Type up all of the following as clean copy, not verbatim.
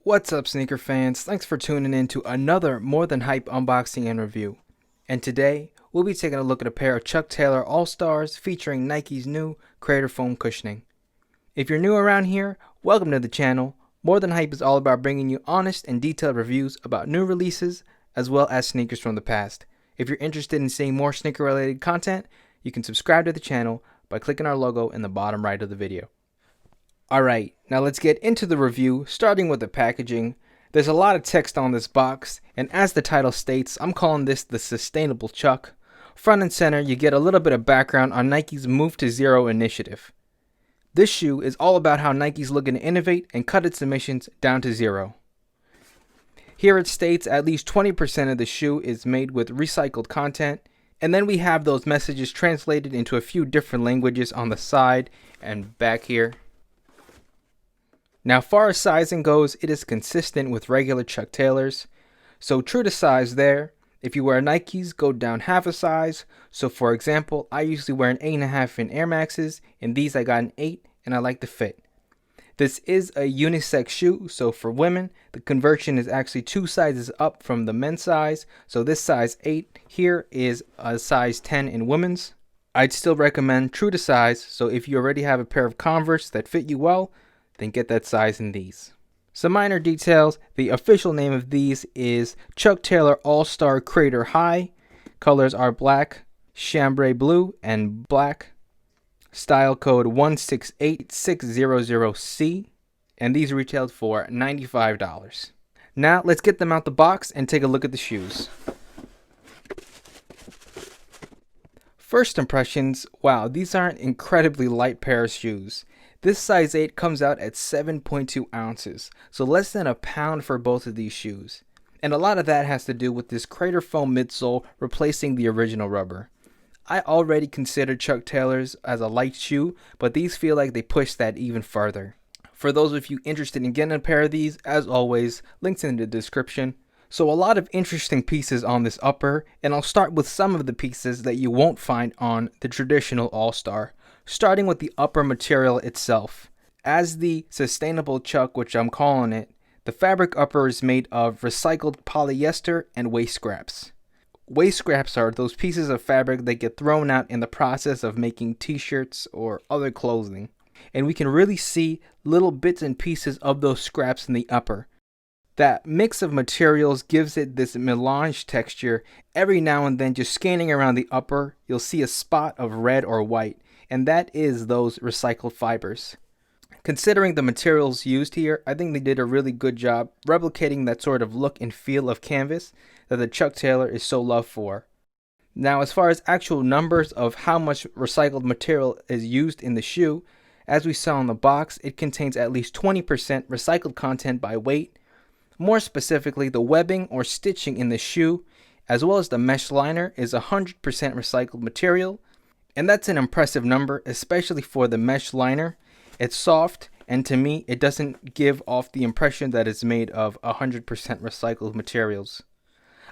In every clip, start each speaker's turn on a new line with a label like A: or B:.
A: What's up, sneaker fans? Thanks for tuning in to another More Than Hype unboxing and review. And today, we'll be taking a look at a pair of Chuck Taylor All-Stars featuring Nike's new Crater Foam cushioning. If you're new around here, welcome to the channel. More Than Hype is all about bringing you honest and detailed reviews about new releases as well as sneakers from the past. If you're interested in seeing more sneaker-related content, you can subscribe to the channel by clicking our logo in the bottom right of the video. Alright, now let's get into the review, starting with the packaging. There's a lot of text on this box, and as the title states, I'm calling this the Sustainable Chuck. Front and center, you get a little bit of background on Nike's Move to Zero initiative. This shoe is all about how Nike's looking to innovate and cut its emissions down to zero. Here it states at least 20% of the shoe is made with recycled content, and then we have those messages translated into a few different languages on the side and back here. Now, far as sizing goes, it is consistent with regular Chuck Taylors. So true to size there. If you wear Nikes, go down half a size. So for example, I usually wear an 8.5 in Air Maxes. In these I got an 8 and I like the fit. This is a unisex shoe, so for women, the conversion is actually 2 sizes up from the men's size. So this size 8 here is a size 10 in women's. I'd still recommend true to size, so if you already have a pair of Converse that fit you well, then get that size in these. Some minor details. The official name of these is Chuck Taylor All-Star Crater High. Colors are black, chambray blue, and black. Style code 168600C. And these retailed for $95. Now let's get them out the box and take a look at the shoes. First impressions, wow, these are an incredibly light pair of shoes. This size 8 comes out at 7.2 ounces, so less than a pound for both of these shoes. And a lot of that has to do with this Crater Foam midsole replacing the original rubber. I already considered Chuck Taylor's as a light shoe, but these feel like they push that even further. For those of you interested in getting a pair of these, as always, links in the description. So a lot of interesting pieces on this upper, and I'll start with some of the pieces that you won't find on the traditional All-Star. Starting with the upper material itself. As the Sustainable Chuck, which I'm calling it, the fabric upper is made of recycled polyester and waste scraps. Waste scraps are those pieces of fabric that get thrown out in the process of making t-shirts or other clothing. And we can really see little bits and pieces of those scraps in the upper. That mix of materials gives it this melange texture. Every now and then, just scanning around the upper, you'll see a spot of red or white. And that is those recycled fibers. Considering the materials used here, I think they did a really good job replicating that sort of look and feel of canvas that the Chuck Taylor is so loved for. Now, as far as actual numbers of how much recycled material is used in the shoe, as we saw in the box, it contains at least 20% recycled content by weight. More specifically, the webbing or stitching in the shoe, as well as the mesh liner, is 100% recycled material. And that's an impressive number, especially for the mesh liner. It's soft, and to me, it doesn't give off the impression that it's made of 100% recycled materials.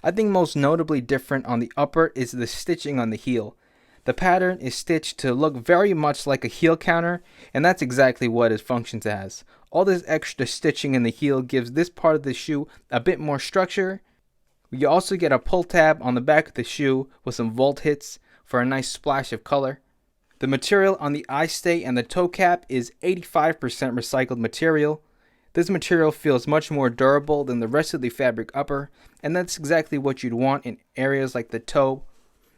A: I think most notably different on the upper is the stitching on the heel. The pattern is stitched to look very much like a heel counter, and that's exactly what it functions as. All this extra stitching in the heel gives this part of the shoe a bit more structure. You also get a pull tab on the back of the shoe with some volt hits for a nice splash of color. The material on the eye stay and the toe cap is 85% recycled material. This material feels much more durable than the rest of the fabric upper, and that's exactly what you'd want in areas like the toe,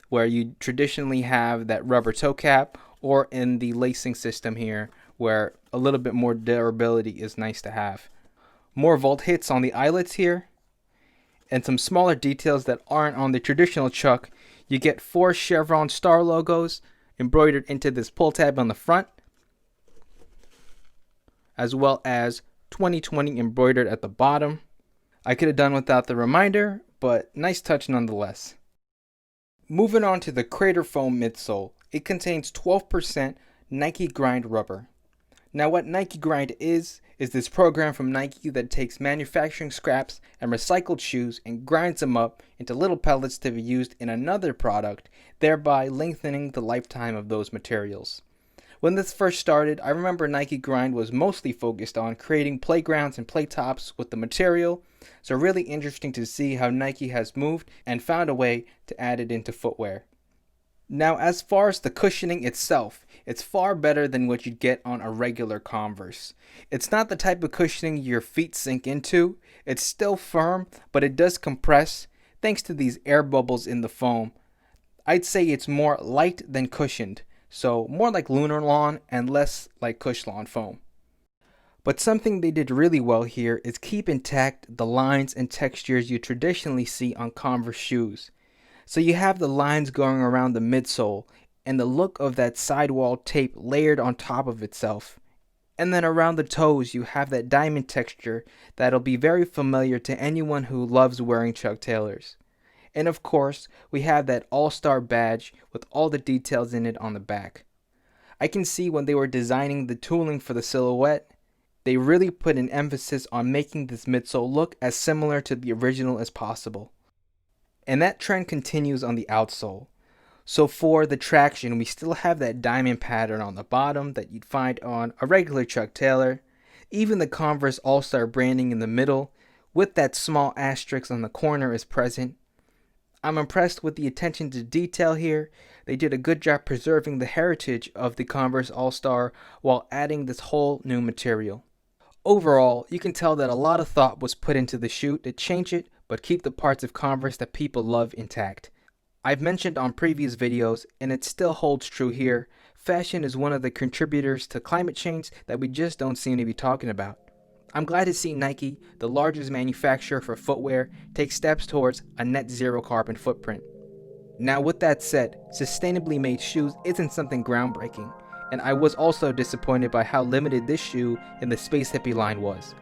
A: where you traditionally have that rubber toe cap, or in the lacing system here, where a little bit more durability is nice to have. More volt hits on the eyelets here, and some smaller details that aren't on the traditional Chuck. You get 4 chevron star logos embroidered into this pull tab on the front, as well as 2020 embroidered at the bottom. I could have done without the reminder, but nice touch nonetheless. Moving on to the Crater Foam midsole. It contains 12% Nike Grind rubber. Now what Nike Grind is this program from Nike that takes manufacturing scraps and recycled shoes and grinds them up into little pellets to be used in another product, thereby lengthening the lifetime of those materials. When this first started, I remember Nike Grind was mostly focused on creating playgrounds and playtops with the material, so really interesting to see how Nike has moved and found a way to add it into footwear. Now, as far as the cushioning itself, it's far better than what you'd get on a regular Converse. It's not the type of cushioning your feet sink into. It's still firm, but it does compress thanks to these air bubbles in the foam. I'd say it's more light than cushioned, so more like Lunar Lawn and less like Cush Lawn foam. But something they did really well here is keep intact the lines and textures you traditionally see on Converse shoes. So you have the lines going around the midsole and the look of that sidewall tape layered on top of itself. And then around the toes you have that diamond texture that'll be very familiar to anyone who loves wearing Chuck Taylors. And of course, we have that all-star badge with all the details in it on the back. I can see when they were designing the tooling for the silhouette, they really put an emphasis on making this midsole look as similar to the original as possible. And that trend continues on the outsole. So for the traction, we still have that diamond pattern on the bottom that you'd find on a regular Chuck Taylor. Even the Converse All-Star branding in the middle, with that small asterisk on the corner, is present. I'm impressed with the attention to detail here. They did a good job preserving the heritage of the Converse All-Star while adding this whole new material. Overall, you can tell that a lot of thought was put into the shoe to change it, but keep the parts of Converse that people love intact. I've mentioned on previous videos, and it still holds true here, fashion is one of the contributors to climate change that we just don't seem to be talking about. I'm glad to see Nike, the largest manufacturer for footwear, take steps towards a net zero carbon footprint. Now with that said, sustainably made shoes isn't something groundbreaking, and I was also disappointed by how limited this shoe in the Space Hippie line was.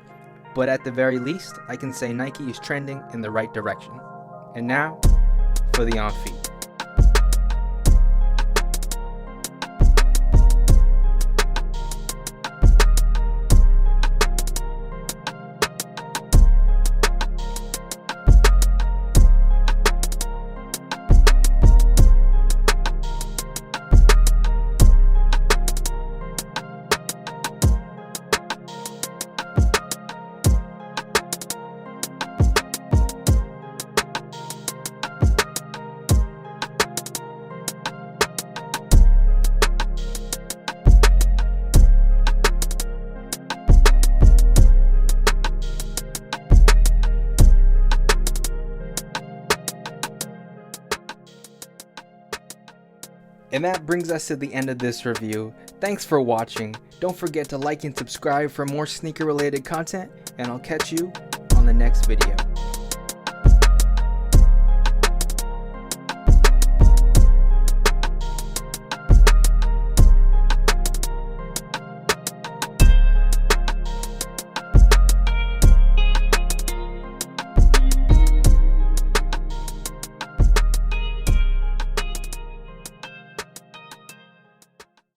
A: But at the very least, I can say Nike is trending in the right direction. And now, for the on-feet. And that brings us to the end of this review. Thanks for watching. Don't forget to like and subscribe for more sneaker related content, and I'll catch you on the next video.